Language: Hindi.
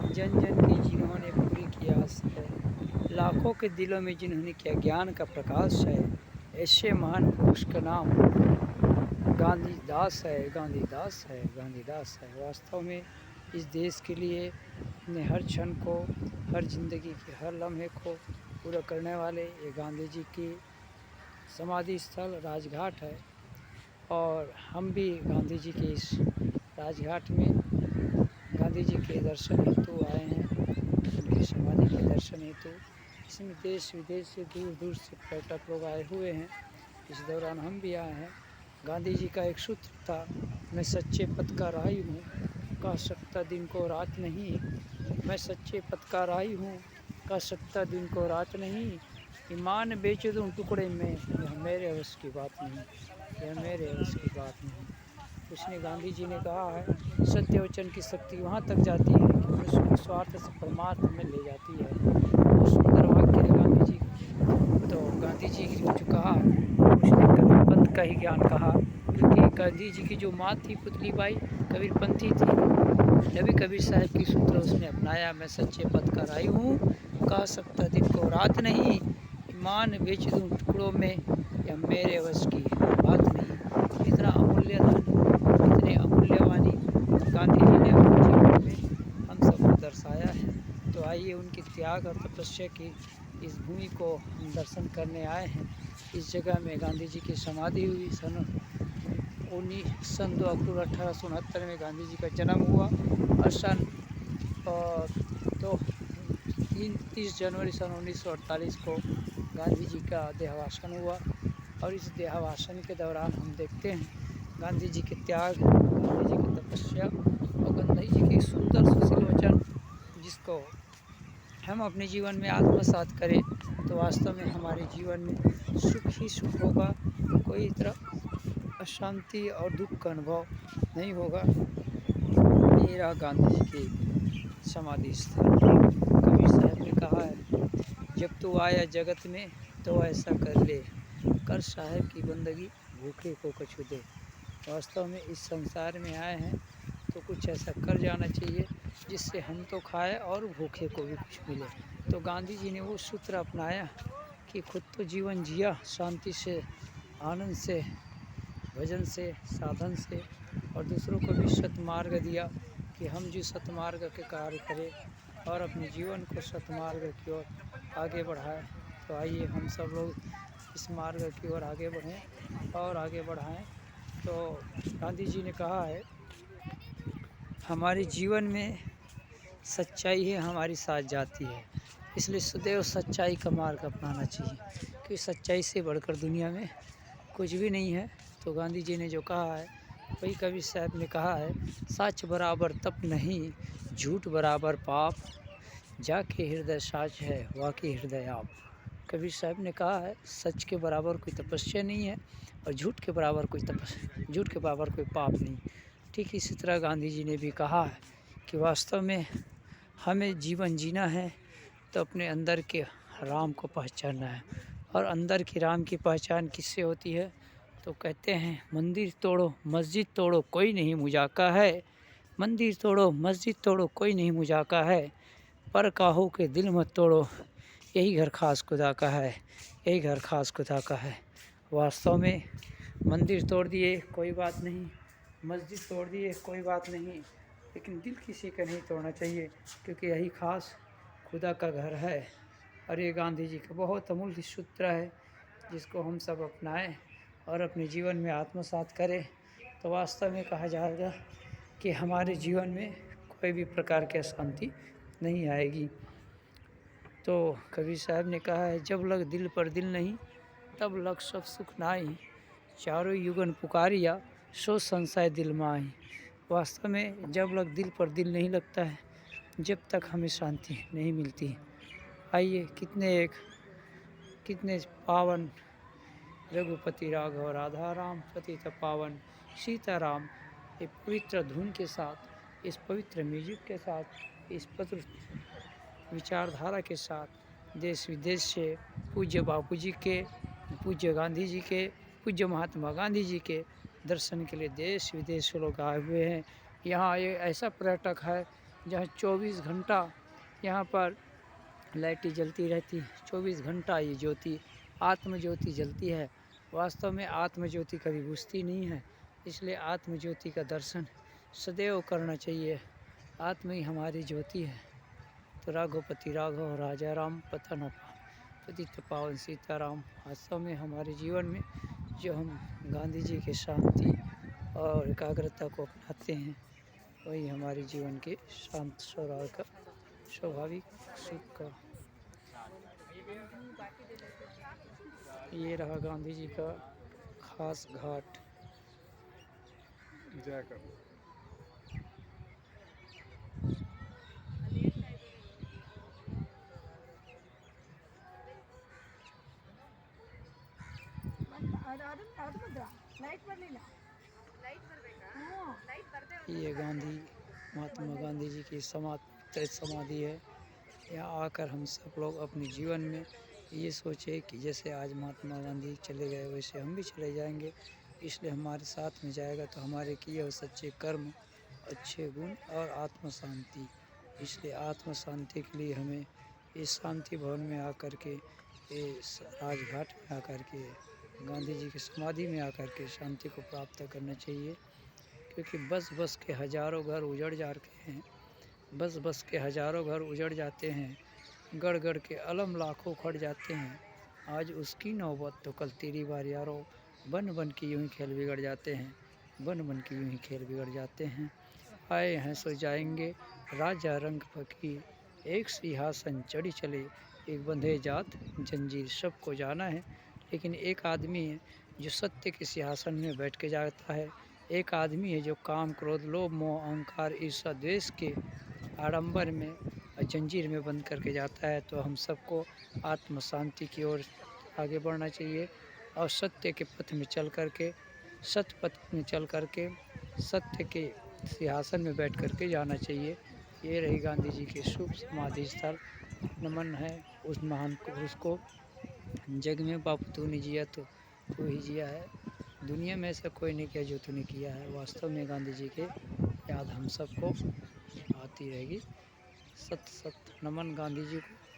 जन जन की जिन्होंने पूरी की आस है, लाखों के दिलों में जिन्होंने किया ज्ञान का प्रकाश है, ऐसे महान पुरुष का नाम गांधीदास है, गांधीदास है, गांधीदास है। वास्तव में इस देश के लिए अपने हर क्षण को, हर ज़िंदगी के हर लम्हे को पूरा करने वाले ये गांधी जी की समाधि स्थल राजघाट है। और हम भी गांधी जी के इस राजघाट में गांधी जी के दर्शन हेतु आए हैं, उनकी समाधि के दर्शन हेतु। इसमें देश विदेश से दूर दूर से पर्यटक लोग आए हुए हैं। इस दौरान हम भी आए हैं। गांधी जी का एक सूत्र था, मैं सच्चे पथ का राही हूँ, कह सकता दिन को रात नहीं। मैं सच्चे पथ का राही हूँ, कह सकता दिन को रात नहीं। ईमान बेच दूँ टुकड़े में, यह मेरे वश की बात नहीं, यह मेरे वश की बात नहीं। उसने गांधी जी ने कहा है, सत्य वचन की शक्ति वहाँ तक जाती है कि मनुष्य को स्वार्थ से परमार्थ में ले जाती है। बहुत सुंदर वाक्य है गांधी जी का। तो गांधी जी ने जो कहा, उसने कबीरपंथ का ही ज्ञान कहा, क्योंकि गांधी जी की जो माँ थी पुतली बाई कबीरपंथी थी। नबी कबीर साहब की सूत्र उसने अपनाया, मैं सच्चे पथ का राही हूँ, कह सकता दिन को रात नहीं। ईमान बेच दूँ टुकड़ों में, यह मेरे वश की बात नहीं। इतना अमूल्य धन, इतने अमूल्य वाणी गांधी जी ने अपने जीवन में हम सबको दर्शाया है। तो आइए उनके त्याग और तपस्या की इस भूमि को हम दर्शन करने आए हैं। इस जगह में गांधी जी की समाधि हुई। सन 2 अक्टूबर 1869 में गांधी जी का जन्म हुआ और सन और तो 30 जनवरी सन 1948 को गांधी जी का देहावसान हुआ। और इस देहावसान के दौरान हम देखते हैं गांधी जी के त्याग, गांधी जी की तपस्या और गांधी जी के सुंदर सुशील वचन, जिसको हम अपने जीवन में आत्मसात करें तो वास्तव में हमारे जीवन में सुख ही सुख होगा। कोई तरह अशांति और दुख का अनुभव नहीं होगा। ये रहा गांधी जी की समाधि स्थल। कबीर साहब ने कहा है, जब तू आया जगत में तो ऐसा कर ले, कर साहब की बंदगी भूखे को कछु दे। वास्तव में इस संसार में आए हैं तो कुछ ऐसा कर जाना चाहिए जिससे हम तो खाए और भूखे को भी कुछ मिले। तो गांधी जी ने वो सूत्र अपनाया कि खुद तो जीवन जिया शांति से, आनंद से, भजन से, साधन से, और दूसरों को भी सतमार्ग दिया कि हम जो सतमार्ग के कार्य करें और अपने जीवन को सतमार्ग की ओर आगे बढ़ाएं। तो आइए हम सब लोग इस मार्ग की ओर आगे बढ़ें और आगे बढ़ाएं। तो गांधी जी ने कहा है, हमारे जीवन में सच्चाई ही हमारी साथ जाती है, इसलिए सदैव सच्चाई का मार्ग अपनाना चाहिए, क्योंकि सच्चाई से बढ़कर दुनिया में कुछ भी नहीं है। तो गांधी जी ने जो कहा है वही कबीर साहब ने कहा है, सच बराबर तप नहीं, झूठ बराबर पाप, जाके हृदय साच है वाकई हृदय आप। कबीर साहब ने कहा है, सच के बराबर कोई तपस्या नहीं है और झूठ के बराबर कोई पाप नहीं। ठीक इसी तरह गांधी जी ने भी कहा है कि वास्तव में हमें जीवन जीना है तो अपने अंदर के राम को पहचानना है। और अंदर की राम की पहचान किससे होती है? तो कहते हैं, मंदिर तोड़ो मस्जिद तोड़ो कोई नहीं मुजाका है, मंदिर तोड़ो मस्जिद तोड़ो कोई नहीं मुजाका है, पर काहो के दिल मत तोड़ो, यही घर खास खुदा का है, यही घर खास खुदा का है। वास्तव में मंदिर तोड़ दिए कोई बात नहीं, मस्जिद तोड़ दिए कोई बात नहीं, लेकिन दिल किसी का नहीं तोड़ना चाहिए, क्योंकि यही खास खुदा का घर है। और ये गांधी जी का बहुत अमूल्य सूत्र है, जिसको हम सब अपनाएं और अपने जीवन में आत्मसात करें। तो वास्तव में कहा जाएगा कि हमारे जीवन में कोई भी प्रकार की अशांति नहीं आएगी। तो कबीर साहब ने कहा है, जब लग दिल पर दिल नहीं, तब लग सब सुख नाई, चारों युगन पुकारिया, सो संशय दिल माई। वास्तव में जब लग दिल पर दिल नहीं लगता है, जब तक हमें शांति नहीं मिलती। आइए कितने पावन रघुपति राघव राधा राम पतित पावन सीताराम, ये पवित्र धुन के साथ, इस पवित्र म्यूजिक के साथ, इस पवित्र विचारधारा के साथ देश विदेश से पूज्य बापू जी के, पूज्य गांधी जी के, पूज्य महात्मा गांधी जी के दर्शन के लिए देश विदेश से लोग आए हुए हैं। यहाँ ये ऐसा पर्यटक है जहाँ 24 घंटा यहाँ पर लाइटें जलती रहती, 24 घंटा ये ज्योति आत्म ज्योति जलती है। वास्तव में आत्म ज्योति कभी बुझती नहीं है, इसलिए आत्म ज्योति का दर्शन सदैव करना चाहिए। आत्म ही हमारी ज्योति है। तो राघोपति राघव राजा राम पतन पतित पावन सीताराम। वास्तव में हमारे जीवन में जो हम गांधी जी के शांति और एकाग्रता को अपनाते हैं, वही हमारे जीवन के शांत स्वभाव का स्वाभाविक सुख का। ये रहा गांधी जी का खास घाट। जय करो। ये गांधी महात्मा गांधी जी की समाधि है। यहाँ आकर हम सब लोग अपने जीवन में ये सोचे कि जैसे आज महात्मा गांधी चले गए वैसे हम भी चले जाएंगे। इसलिए हमारे साथ में जाएगा तो हमारे किए हुए सच्चे कर्म, अच्छे गुण और आत्म शांति। इसलिए आत्म शांति के लिए हमें इस शांति भवन में आकर के, इस राजघाट में आकर के, गांधी जी की समाधि में आकर के शांति को प्राप्त करना चाहिए। क्योंकि बस के हज़ारों घर उजड़ जा रहे हैं, बस के हज़ारों घर उजड़ जाते हैं, गड़ के अलम लाखों खड़ जाते हैं। आज उसकी नौबत तो कल तेरी बार यारो, बन की यूं ही खेल बिगड़ जाते हैं, बन की यूं ही खेल बिगड़ जाते हैं। आए हैं सो जाएंगे राजा रंग फकीर, एक सिंहासन चढ़ी चले, एक बंधे जात जंजीर। सबको जाना है, लेकिन एक आदमी है जो सत्य के सिंहासन में बैठ के जाता है। एक आदमी है जो काम, क्रोध, लोभ, मोह, अहंकार, ईर्ष्या, द्वेष के आडंबर में जंजीर में बंद करके जाता है। तो हम सबको आत्म शांति की ओर आगे बढ़ना चाहिए और सत्य के पथ में चल करके, सत्य पथ में चल करके सत्य के सिंहासन में बैठ करके जाना चाहिए। ये रही गांधी जी के शुभ समाधि स्थल। नमन है उस महान पुरुष को। जग में बापू तूने जिया तो तू ही जिया है, दुनिया में ऐसा कोई नहीं किया जो तूने किया है। वास्तव में गांधी जी के याद हम सबको आती रहेगी। सत नमन गांधी जी को।